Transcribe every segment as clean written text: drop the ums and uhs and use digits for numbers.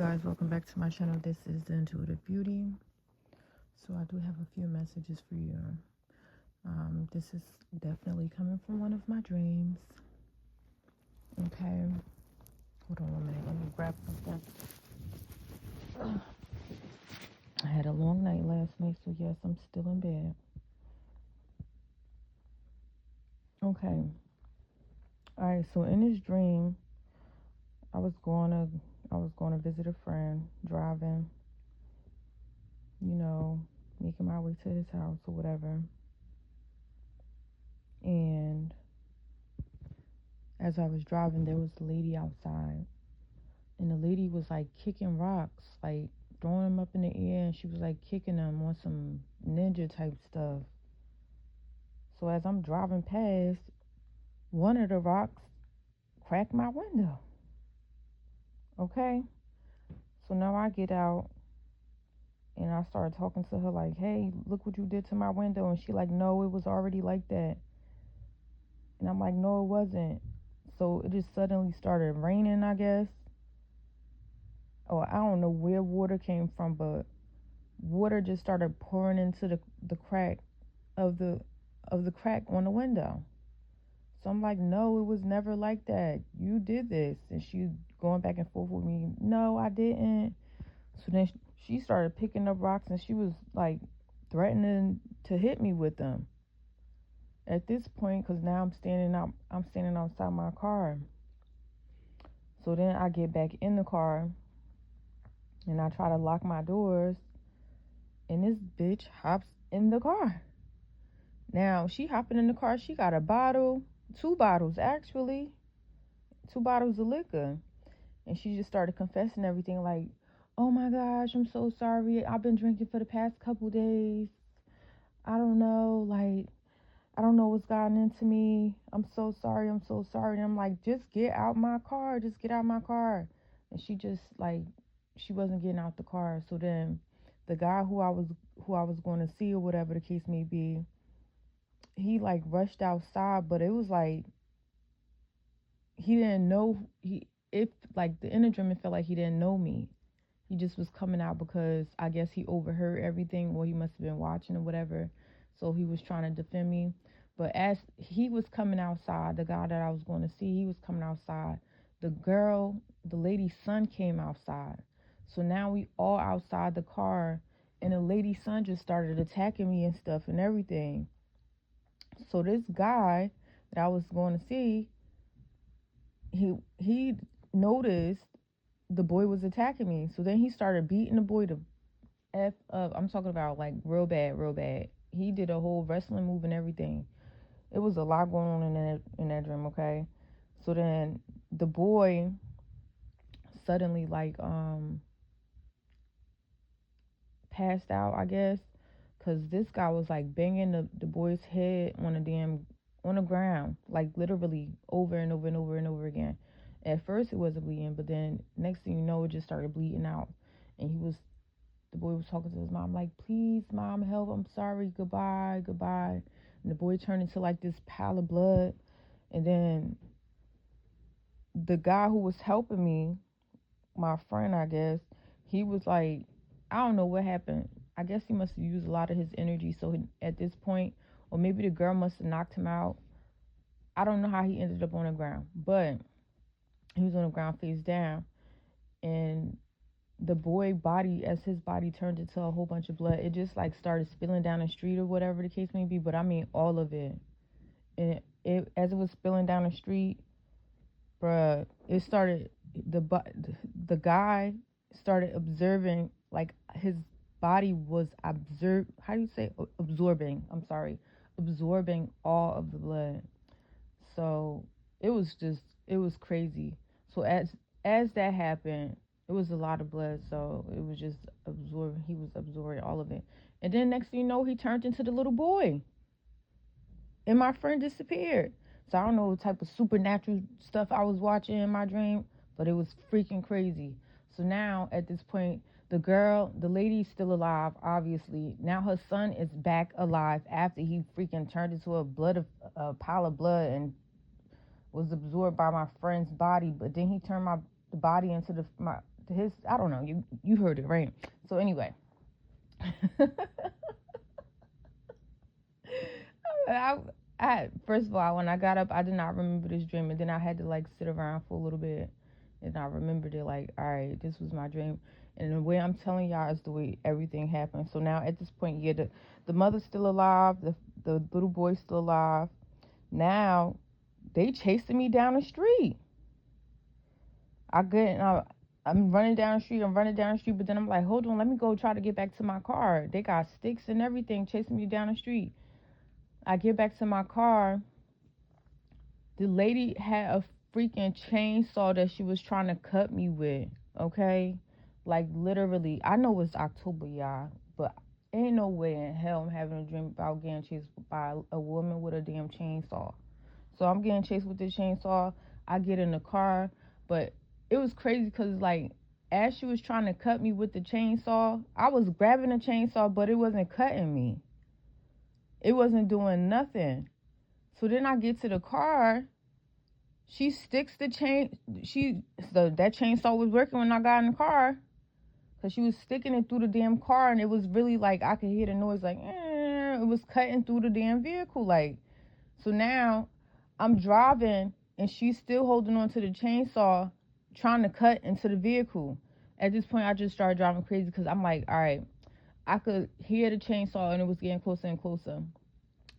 guys, welcome back to my channel. This is the Intuitive Beauty. So I do have a few messages for you. This is definitely coming from one of my dreams. Okay, hold on 1 minute, let me grab something. I had a long night last night, so yes, I'm still in bed. Okay, all right, so in this dream, I was going to visit a friend, driving, making my way to his house or whatever. And as I was driving, there was a lady outside, and the lady was like kicking rocks, like throwing them up in the air, and she was like kicking them on some ninja type stuff. So as I'm driving past, one of the rocks cracked my window. Okay, so now I get out and I started talking to her like, hey, look what you did to my window. And she like, no, it was already like that. And I'm like, no, it wasn't. So it just suddenly started raining, I guess. Or I don't know where water came from, but water just started pouring into the crack of the crack on the window. So I'm like, no, it was never like that. You did this. And she going back and forth with me. No, I didn't. So then she started picking up rocks, and she was like threatening to hit me with them. At this point, because now I'm standing outside my car. So then I get back in the car and I try to lock my doors, and this bitch hops in the car. Now she hopping in the car, she got a bottle, 2 bottles actually, 2 bottles of liquor. And she just started confessing everything like, oh my gosh, I'm so sorry. I've been drinking for the past couple days. I don't know, like, I don't know what's gotten into me. I'm so sorry. I'm so sorry. And I'm like, just get out my car. Just get out my car. And she just like, she wasn't getting out the car. So then the guy who I was going to see or whatever the case may be, he like rushed outside, but it was like he didn't know he if like the inner dream, it felt like he didn't know me. He just was coming out because I guess he overheard everything, or he must have been watching or whatever. So he was trying to defend me. But as he was coming outside, the guy that I was going to see, he was coming outside. The lady's son came outside. So now we all outside the car, and the lady's son just started attacking me and stuff and everything. So this guy that I was going to see, he noticed the boy was attacking me. So then he started beating the boy to F up. I'm talking about like real bad, real bad. He did a whole wrestling move and everything. It was a lot going on in that dream, okay? So then the boy suddenly like passed out, I guess, cuz this guy was like banging the boy's head on the ground, like literally over and over and over and over again. At first it wasn't bleeding, but then next thing you know, it just started bleeding out. And the boy was talking to his mom like, please mom, help, I'm sorry, goodbye, goodbye. And the boy turned into like this pile of blood. And then the guy who was helping me, my friend, I guess, he was like, I don't know what happened. I guess he must have used a lot of his energy. So at this point, or maybe the girl must have knocked him out. I don't know how he ended up on the ground, but he was on the ground face down. And the boy body, as his body turned into a whole bunch of blood, it just like started spilling down the street or whatever the case may be. But I mean all of it. And as it was spilling down the street, bruh, it started, the guy started observing, like his body was how do you say, absorbing, I'm sorry, absorbing all of the blood. So it was crazy. So as that happened, it was a lot of blood, so it was just absorbing, he was absorbing all of it. And then next thing you know, he turned into the little boy, and my friend disappeared. So I don't know what type of supernatural stuff I was watching in my dream, but it was freaking crazy. So now at this point, the lady's still alive, obviously. Now her son is back alive after he freaking turned into a pile of blood and was absorbed by my friend's body. But then he turned the body into his, I don't know, you heard it, right? So anyway, I, first of all, when I got up, I did not remember this dream, and then I had to like sit around for a little bit, and I remembered it like, all right, this was my dream, and the way I'm telling y'all is the way everything happened. So now at this point, yeah, the mother's still alive, the little boy's still alive. Now they chasing me down the street. I get, I'm running down the street. I'm running down the street, but then I'm like, hold on, let me go try to get back to my car. They got sticks and everything chasing me down the street. I get back to my car. The lady had a freaking chainsaw that she was trying to cut me with. Okay, like literally. I know it's October, y'all, but ain't no way in hell I'm having a dream about getting chased by a woman with a damn chainsaw. So I'm getting chased with this chainsaw. I get in the car, but it was crazy because like as she was trying to cut me with the chainsaw, I was grabbing the chainsaw, but it wasn't cutting me. It wasn't doing nothing. So then I get to the car. She sticks the chain. That chainsaw was working when I got in the car, cause she was sticking it through the damn car, and it was really like I could hear the noise, like it was cutting through the damn vehicle, like. So now I'm driving and she's still holding on to the chainsaw, trying to cut into the vehicle. At this point, I just started driving crazy because I'm like, all right, I could hear the chainsaw and it was getting closer and closer.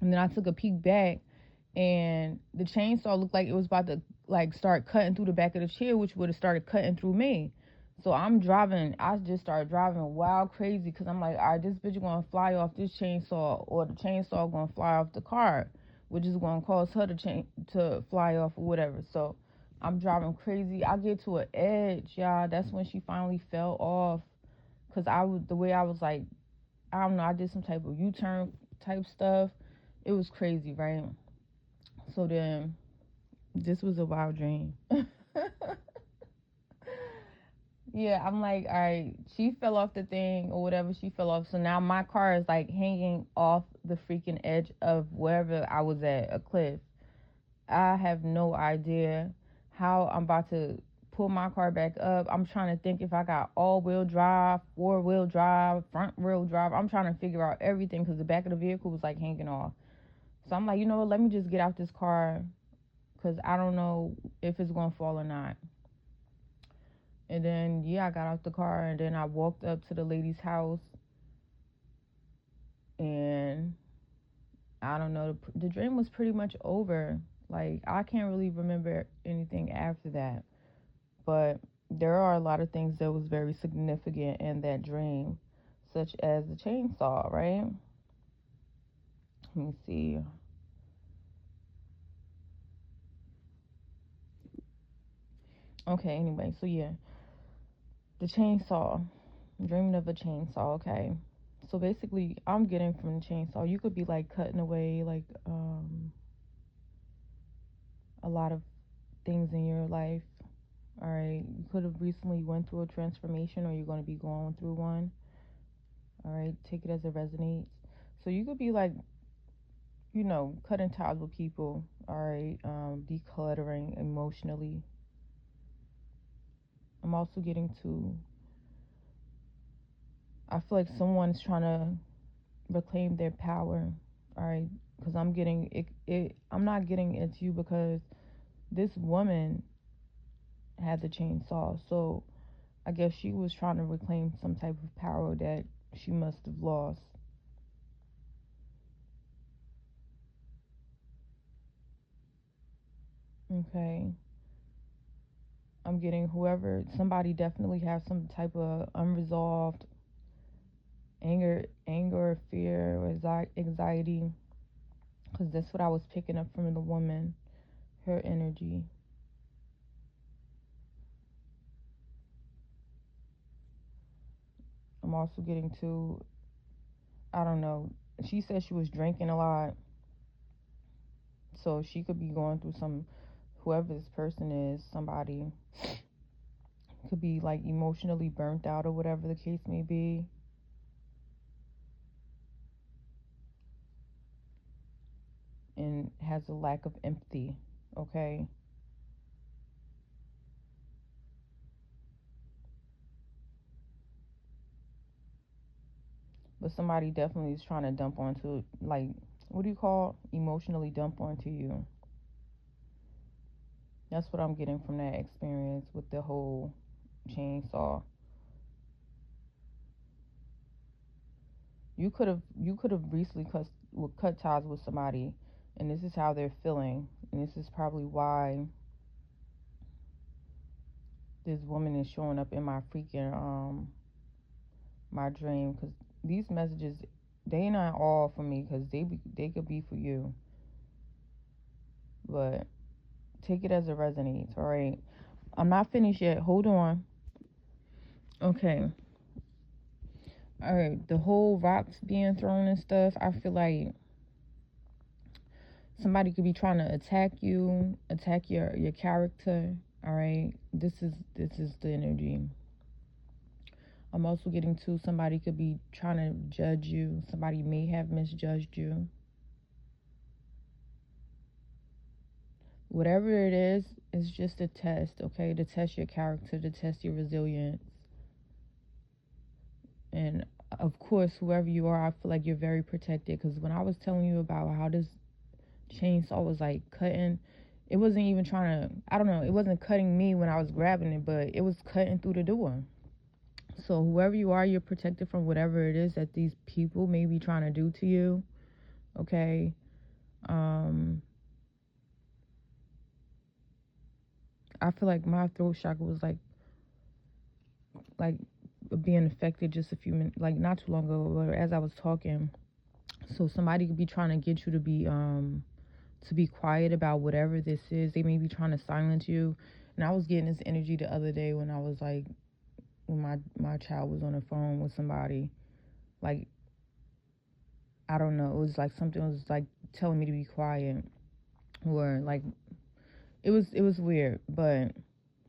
And then I took a peek back and the chainsaw looked like it was about to like start cutting through the back of the chair, which would have started cutting through me. So I'm driving. I just started driving wild crazy because I'm like, all right, this bitch gonna fly off this chainsaw, or the chainsaw gonna fly off the car, which is gonna cause her to fly off or whatever. So I'm driving crazy. I get to an edge, y'all. That's when she finally fell off. Cause the way I was like, I don't know, I did some type of U-turn type stuff. It was crazy, right? So then this was a wild dream. Yeah, I'm like, all right, she fell off the thing or whatever, she fell off. So now my car is like hanging off the freaking edge of wherever I was at, a cliff. I have no idea how I'm about to pull my car back up. I'm trying to think if I got all-wheel drive, four-wheel drive, front-wheel drive. I'm trying to figure out everything because the back of the vehicle was like hanging off. So I'm like, you know what, let me just get out this car because I don't know if it's going to fall or not. And then, yeah, I got out the car and then I walked up to the lady's house. And I don't know, the dream was pretty much over. Like, I can't really remember anything after that. But there are a lot of things that was very significant in that dream, such as the chainsaw, right? Let me see. Okay, anyway, so yeah, the chainsaw. I'm dreaming of a chainsaw, okay. So basically, I'm getting from the chainsaw, you could be like cutting away like a lot of things in your life. All right, you could have recently went through a transformation, or you're going to be going through one. All right, take it as it resonates. So you could be like, cutting ties with people. All right, decluttering emotionally. I'm also getting to, I feel like someone's trying to reclaim their power. All right, because I'm getting it. I'm not getting it to you because this woman had the chainsaw. So I guess she was trying to reclaim some type of power that she must have lost. Okay. I'm getting somebody definitely has some type of unresolved anger, fear, or anxiety. Because that's what I was picking up from the woman, her energy. I'm also getting to, I don't know, she said she was drinking a lot. So she could be going through whoever this person is, somebody could be like emotionally burnt out or whatever the case may be. And has a lack of empathy, okay? but somebody definitely is trying to dump onto, like, what do you call emotionally dump onto you. That's what I'm getting from that experience with the whole chainsaw. You could have recently cut ties with somebody, and this is how they're feeling, and this is probably why this woman is showing up in my freaking my dream. Because these messages, they not all for me, because they could be for you, but take it as it resonates. All right, I'm not finished yet. Hold on. Okay. All right. The whole rocks being thrown and stuff. I feel like somebody could be trying to attack you, attack your character. All right. This is the energy. I'm also getting to somebody could be trying to judge you. Somebody may have misjudged you. Whatever it is, it's just a test, okay? To test your character, to test your resilience. And of course, whoever you are, I feel like you're very protected. Because when I was telling you about how this chainsaw was like cutting, it wasn't even trying to, I don't know, it wasn't cutting me when I was grabbing it, but it was cutting through the door. So whoever you are, you're protected from whatever it is that these people may be trying to do to you, okay? I feel like my throat chakra was like being affected just a few minutes, like not too long ago, but as I was talking. So somebody could be trying to get you to be quiet about whatever this is. They may be trying to silence you. And I was getting this energy the other day when I was like, when my child was on the phone with somebody, like, I don't know, it was like something was like telling me to be quiet, or like it was weird, but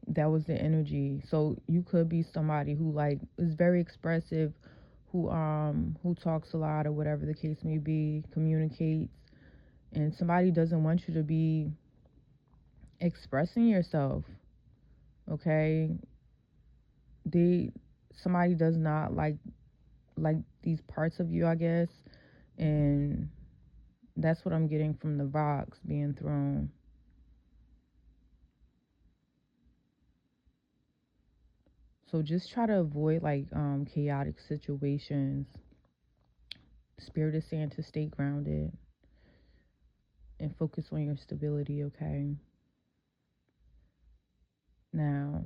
that was the energy. So you could be somebody who like is very expressive, who talks a lot or whatever the case may be, communicates, and somebody doesn't want you to be expressing yourself, okay? They Somebody does not like these parts of you, I guess, and that's what I'm getting from the rocks being thrown. So just try to avoid like chaotic situations. Spirit is saying to stay grounded and focus on your stability, okay? Now,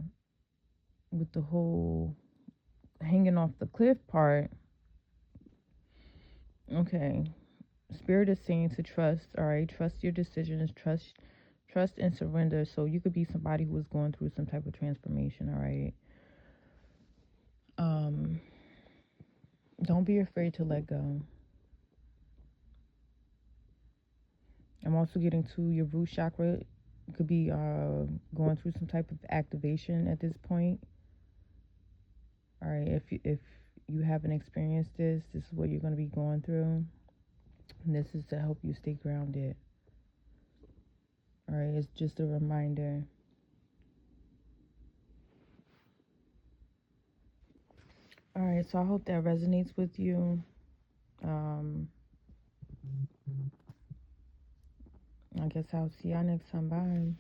with the whole hanging off the cliff part, okay, Spirit is saying to trust, all right? Trust your decisions, trust and surrender. So you could be somebody who is going through some type of transformation, all right? Don't be afraid to let go. I'm also getting to your root chakra. It could be going through some type of activation at this point. All right, if you haven't experienced this is what you're going to be going through, and this is to help you stay grounded. All right, it's just a reminder. All right, so I hope that resonates with you. I guess I'll see y'all next time. Bye.